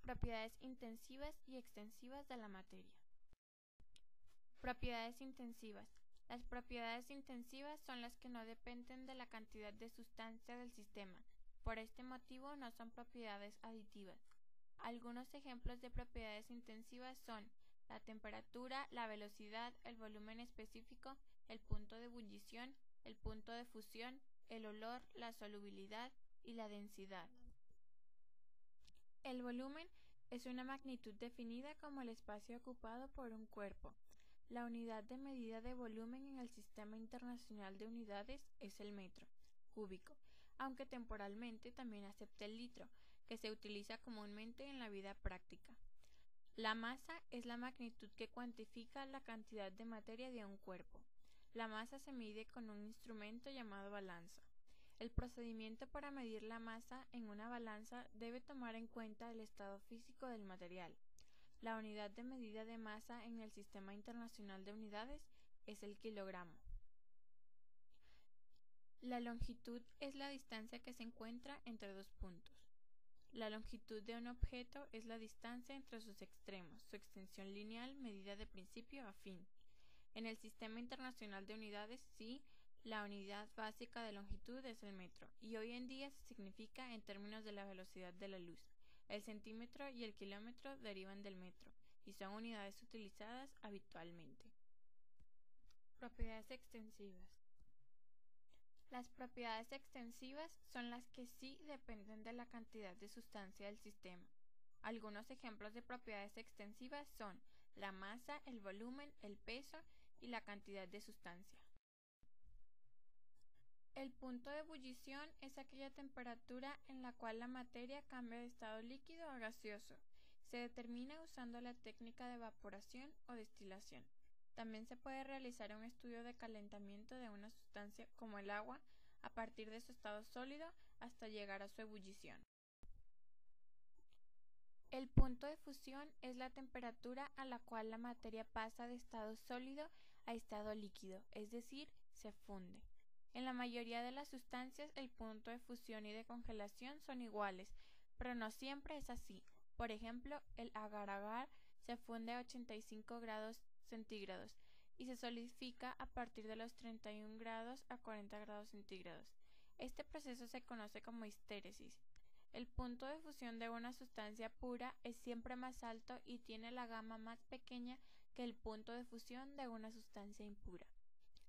Propiedades intensivas y extensivas de la materia. Propiedades intensivas. Las propiedades intensivas son las que no dependen de la cantidad de sustancia del sistema. Por este motivo no son propiedades aditivas. Algunos ejemplos de propiedades intensivas son la temperatura, la velocidad, el volumen específico, el punto de ebullición, el punto de fusión, el olor, la solubilidad y la densidad. El volumen es una magnitud definida como el espacio ocupado por un cuerpo. La unidad de medida de volumen en el Sistema Internacional de Unidades es el metro cúbico, aunque temporalmente también acepta el litro, que se utiliza comúnmente en la vida práctica. La masa es la magnitud que cuantifica la cantidad de materia de un cuerpo. La masa se mide con un instrumento llamado balanza. El procedimiento para medir la masa en una balanza debe tomar en cuenta el estado físico del material. La unidad de medida de masa en el Sistema Internacional de Unidades es el kilogramo. La longitud es la distancia que se encuentra entre dos puntos. La longitud de un objeto es la distancia entre sus extremos, su extensión lineal medida de principio a fin. En el Sistema Internacional de Unidades, sí, la unidad básica de longitud es el metro, y hoy en día se significa en términos de la velocidad de la luz. El centímetro y el kilómetro derivan del metro, y son unidades utilizadas habitualmente. Propiedades extensivas. Las propiedades extensivas son las que sí dependen de la cantidad de sustancia del sistema. Algunos ejemplos de propiedades extensivas son la masa, el volumen, el peso y la cantidad de sustancia. El punto de ebullición es aquella temperatura en la cual la materia cambia de estado líquido a gaseoso. Se determina usando la técnica de evaporación o destilación. También se puede realizar un estudio de calentamiento de una sustancia como el agua a partir de su estado sólido hasta llegar a su ebullición. El punto de fusión es la temperatura a la cual la materia pasa de estado sólido a estado líquido, es decir, se funde. En la mayoría de las sustancias el punto de fusión y de congelación son iguales, pero no siempre es así. Por ejemplo, el agar-agar se funde a 85 grados centígrados y se solidifica a partir de los 31 grados a 40 grados centígrados. Este proceso se conoce como histéresis. El punto de fusión de una sustancia pura es siempre más alto y tiene la gama más pequeña que el punto de fusión de una sustancia impura.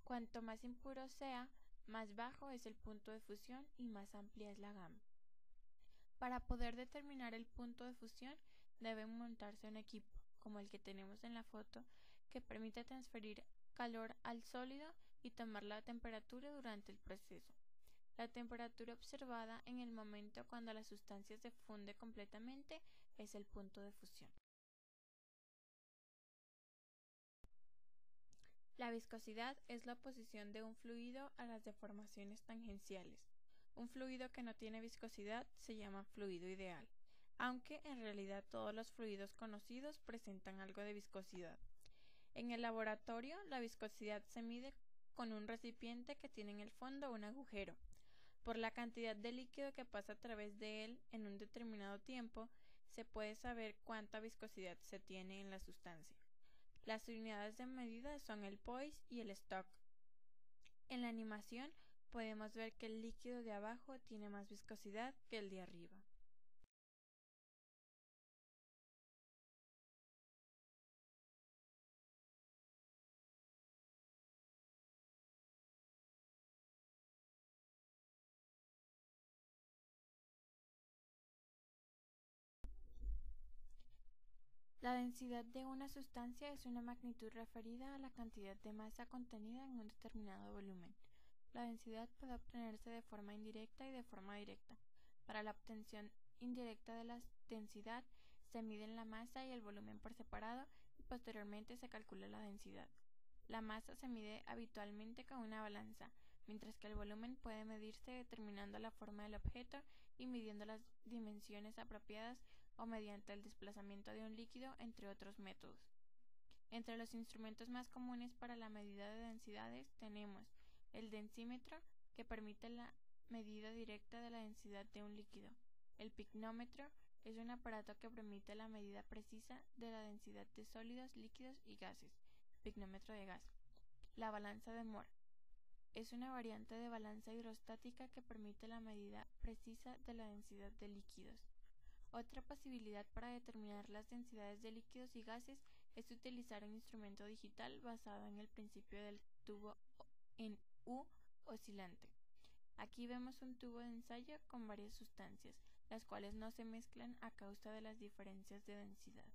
Cuanto más impuro sea, más bajo es el punto de fusión y más amplia es la gama. Para poder determinar el punto de fusión debe montarse un equipo, como el que tenemos en la foto, que permite transferir calor al sólido y tomar la temperatura durante el proceso. La temperatura observada en el momento cuando la sustancia se funde completamente es el punto de fusión. La viscosidad es la oposición de un fluido a las deformaciones tangenciales. Un fluido que no tiene viscosidad se llama fluido ideal, aunque en realidad todos los fluidos conocidos presentan algo de viscosidad. En el laboratorio, la viscosidad se mide con un recipiente que tiene en el fondo un agujero. Por la cantidad de líquido que pasa a través de él en un determinado tiempo, se puede saber cuánta viscosidad se tiene en la sustancia. Las unidades de medida son el poise y el stock. En la animación podemos ver que el líquido de abajo tiene más viscosidad que el de arriba. La densidad de una sustancia es una magnitud referida a la cantidad de masa contenida en un determinado volumen. La densidad puede obtenerse de forma indirecta y de forma directa. Para la obtención indirecta de la densidad, se miden la masa y el volumen por separado y posteriormente se calcula la densidad. La masa se mide habitualmente con una balanza, mientras que el volumen puede medirse determinando la forma del objeto y midiendo las dimensiones apropiadas o mediante el desplazamiento de un líquido, entre otros métodos. Entre los instrumentos más comunes para la medida de densidades tenemos el densímetro, que permite la medida directa de la densidad de un líquido, el pignómetro, Es un aparato que permite la medida precisa de la densidad de sólidos, líquidos y gases. Pignómetro de gas. La balanza de Moore. Es una variante de balanza hidrostática que permite la medida precisa de la densidad de líquidos. Otra posibilidad para determinar las densidades de líquidos y gases es utilizar un instrumento digital basado en el principio del tubo en U oscilante. Aquí vemos un tubo de ensayo con varias sustancias, las cuales no se mezclan a causa de las diferencias de densidad.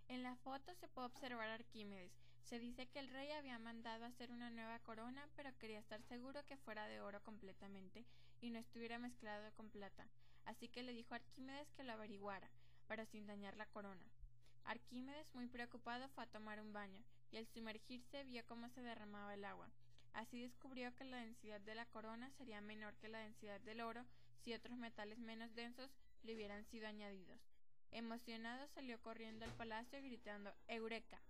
En la foto se puede observar a Arquímedes. Se dice que el rey había mandado hacer una nueva corona, pero quería estar seguro que fuera de oro completamente y no estuviera mezclado con plata. Así que le dijo a Arquímedes que lo averiguara, pero sin dañar la corona. Arquímedes, muy preocupado, fue a tomar un baño, y al sumergirse vio cómo se derramaba el agua. Así descubrió que la densidad de la corona sería menor que la densidad del oro si otros metales menos densos le hubieran sido añadidos. Emocionado salió corriendo al palacio gritando «¡Eureka!»,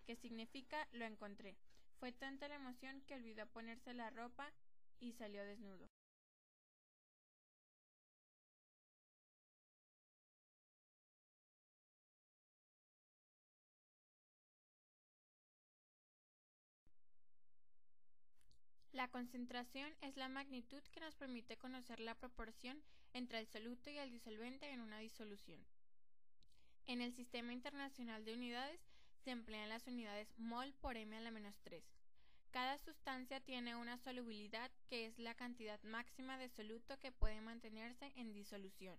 que significa «lo encontré». Fue tanta la emoción que olvidó ponerse la ropa y salió desnudo. La concentración es la magnitud que nos permite conocer la proporción entre el soluto y el disolvente en una disolución. En el Sistema Internacional de Unidades se emplean las unidades mol por m⁻3. Cada sustancia tiene una solubilidad que es la cantidad máxima de soluto que puede mantenerse en disolución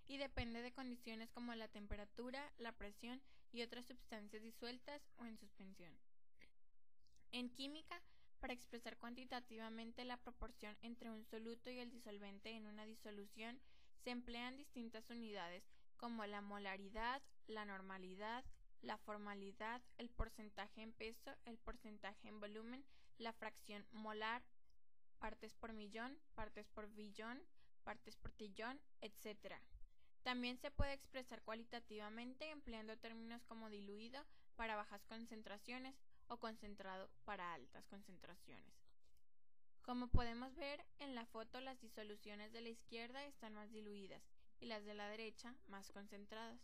y depende de condiciones como la temperatura, la presión y otras sustancias disueltas o en suspensión. En química, para expresar cuantitativamente la proporción entre un soluto y el disolvente en una disolución, se emplean distintas unidades como la molaridad, la normalidad, la formalidad, el porcentaje en peso, el porcentaje en volumen, la fracción molar, partes por millón, partes por billón, partes por trillón, etc. También se puede expresar cualitativamente empleando términos como diluido para bajas concentraciones o concentrado para altas concentraciones. Como podemos ver en la foto, las disoluciones de la izquierda están más diluidas y las de la derecha más concentradas.